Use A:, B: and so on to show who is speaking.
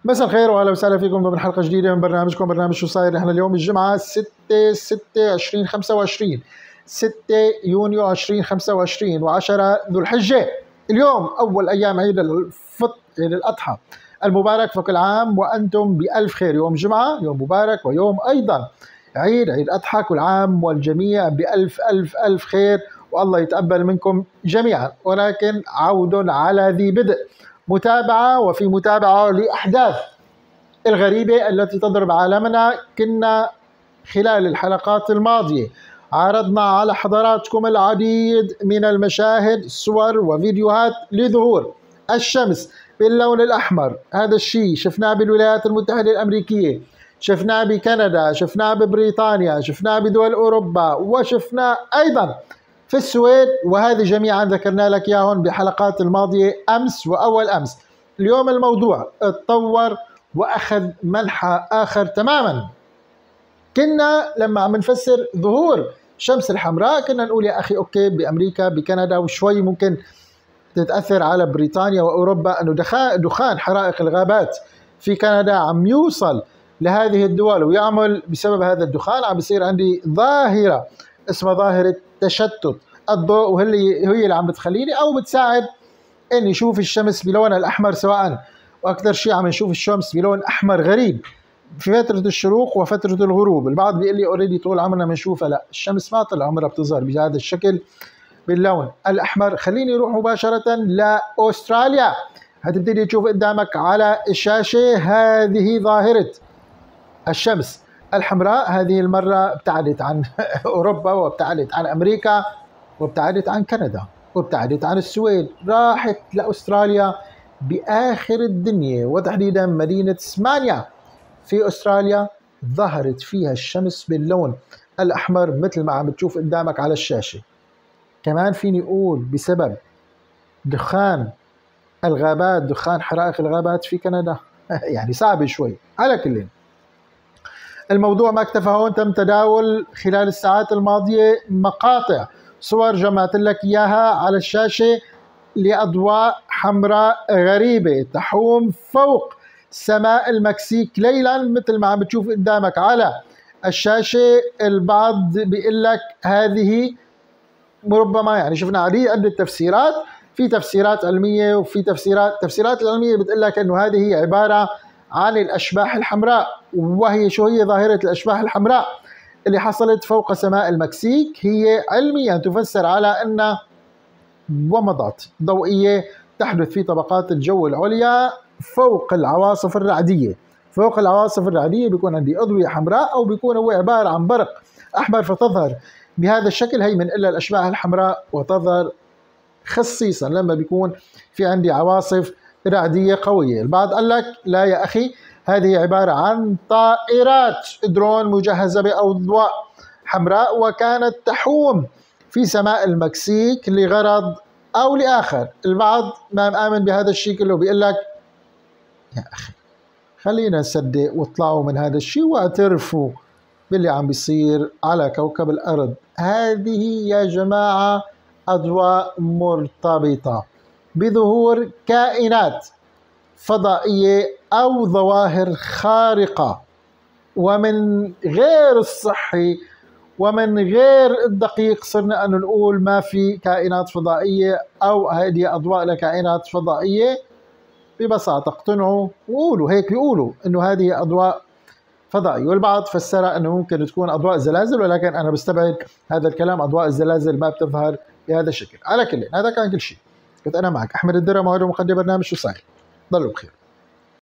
A: مساء الخير واهلا وسهلا فيكم ضمن حلقه جديده من برنامجكم برنامج شو صاير. نحن اليوم الجمعه 6/6/2025 6 يونيو 2025 و10 ذو الحجه. اليوم اول ايام عيد عيد الاضحى المبارك، فكل عام وانتم بالف خير. يوم جمعه، يوم مبارك، ويوم ايضا عيد الاضحى. كل عام والجميع بالف الف الف خير، والله يتقبل منكم جميعا. ولكن عود على ذي بدء، متابعة وفي متابعة لأحداث الغريبة التي تضرب عالمنا. كنا خلال الحلقات الماضية عرضنا على حضراتكم العديد من المشاهد، صور وفيديوهات لظهور الشمس باللون الأحمر. هذا الشيء شفناه بالولايات المتحدة الأمريكية، شفناه بكندا، شفناه ببريطانيا، شفناه بدول أوروبا، وشفناه أيضا في السويد، وهذه جميعا ذكرنا لك اياهم بحلقات الماضيه امس واول امس. اليوم الموضوع اتطور واخذ منحى اخر تماما. كنا لما عم نفسر ظهور الشمس الحمراء كنا نقول يا اخي اوكي بامريكا بكندا وشوي ممكن تتاثر على بريطانيا واوروبا، انه دخان حرائق الغابات في كندا عم يوصل لهذه الدول ويعمل بسبب هذا الدخان عم بيصير عندي ظاهره اسمها ظاهرة تشتت الضوء، وهي اللي عم بتخليني أو بتساعد إني أشوف الشمس بلونها الأحمر سواء، وأكثر شيء عم نشوف الشمس بلون أحمر غريب في فترة الشروق وفترة الغروب. البعض بيقول لي أوريدي طول عمرنا بنشوفها، لا، الشمس ما طول عمرها بتظهر بهذا الشكل باللون الأحمر. خليني أروح مباشرة لأستراليا. هتبتدي تشوف قدامك على الشاشة هذه ظاهرة الشمس الحمراء. هذه المرة ابتعدت عن أوروبا وابتعدت عن أمريكا وابتعدت عن كندا وابتعدت عن السويد، راحت لأستراليا بآخر الدنيا، وتحديدا مدينة سمانيا في أستراليا ظهرت فيها الشمس باللون الأحمر مثل ما عم تشوف قدامك على الشاشة. كمان فيني أقول بسبب دخان الغابات، دخان حرائق الغابات في كندا يعني صعب شوي. على كل الموضوع ما اكتفى هون، تم تداول خلال الساعات الماضية مقاطع صور جمعت لك إياها على الشاشة لأضواء حمراء غريبة تحوم فوق سماء المكسيك ليلا مثل ما عم بتشوف قدامك على الشاشة. البعض بيقول لك هذه ربما، يعني شفنا عدة تفسيرات، في تفسيرات علمية وفي تفسيرات العلمية بتقول لك انه هذه هي عبارة عن الأشباح الحمراء. وهي شو هي ظاهرة الأشباح الحمراء اللي حصلت فوق سماء المكسيك؟ هي علميا تفسر على أن ومضات ضوئية تحدث في طبقات الجو العليا فوق العواصف الرعدية. فوق العواصف الرعدية بيكون عندي أضوية حمراء أو بيكون هو عبارة عن برق أحمر فتظهر بهذا الشكل. هي من إلا الأشباح الحمراء، وتظهر خصيصا لما بيكون في عندي عواصف رعدية قوية. البعض قال لك لا يا أخي، هذه عبارة عن طائرات درون مجهزة بأضواء حمراء وكانت تحوم في سماء المكسيك لغرض أو لآخر. البعض ما مآمن بهذا الشيء كله بيقول لك يا أخي خلينا نصدق واطلعوا من هذا الشيء واعترفوا باللي عم بيصير على كوكب الأرض. هذه يا جماعة أضواء مرتبطة بظهور كائنات فضائية أو ظواهر خارقة، ومن غير الصحي ومن غير الدقيق صرنا أن نقول ما في كائنات فضائية أو هذه أضواء لكائنات فضائية. ببساطة اقتنعوا وقولوا هيك، بيقولوا إنه هذه أضواء فضائية. والبعض فسرها أنه ممكن تكون أضواء زلازل، ولكن أنا بستبعد هذا الكلام. أضواء الزلازل ما بتظهر بهذا الشكل. على كل هذا كان كل شيء. كنت أنا معك أحمد الدرة، معد ومقدم برنامج شو صاير. ضلوا بخير.